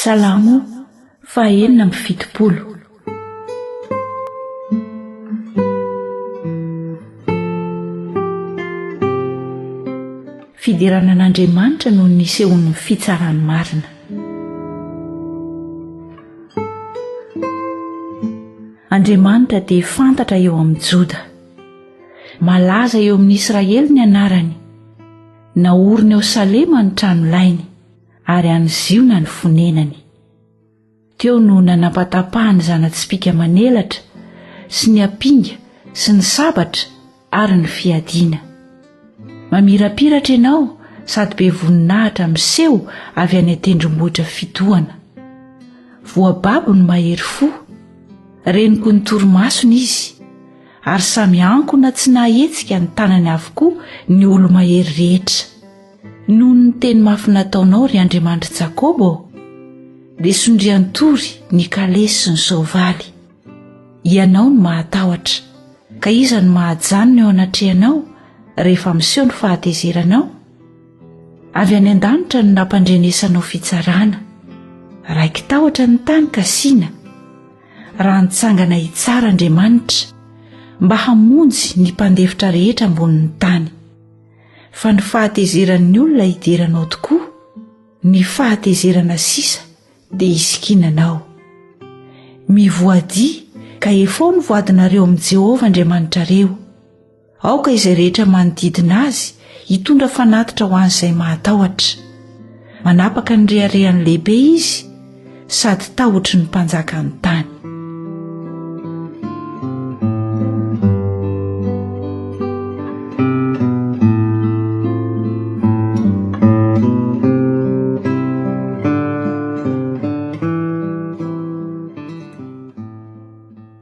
Salamo 4:70. Fidirana an'Andriamanitra no nisehon'ny fitsarany marina. Andriamanitra dia fantatra eo amin'ny Joda, malaza eo amin'ny Israely ny anarany. Naorina eo Salema ny trano lainy, ary anyziona ny fonenany. Teo no nanapatapahany zana-tspika manelatra sy ny apinga sy ny sabatra ary ny fiadiana. Mamirapiratra ianao sady be voninahitra miseho avy any an-tendrombohitra fitohana. Voababo no mahery fo, reniko ny torimasony izy, ary samy ankona tsy nahetsika ny tanany avokoa ny olo mahery rehetra. Noho ny teny mafy nataonao ry Andriamanitra Jakobo, dia sondriantory ny kalesy sy ny soavaly. Ianao no mahatahotra, ka iza no mahajanona eo anatrehanao rehefa miseho ny fahatezeranao? Avy any an-danitra no nampandrenesanao fitsarana, raiky tahotra ny tany kasiana. Raha nitsangana hitsara Andriamanitra mba hamonjy ny mpandefitra rehetra ambonin'ny tany. Fa ny fahatezeran'ny olona hideranao tokoa, ny fahatezerana sisa dia isikinanao. Mivoadia ka efao ny voadinareo amin'i Jehovah Andriamanitra reo. Aoka izay rehetra manodidina azy hitondra fanatitra ho an'izay mahatahotra. Manapaka ny reharehan'ny lehibe izy, sady tahotry ny mpanjaka ny tany.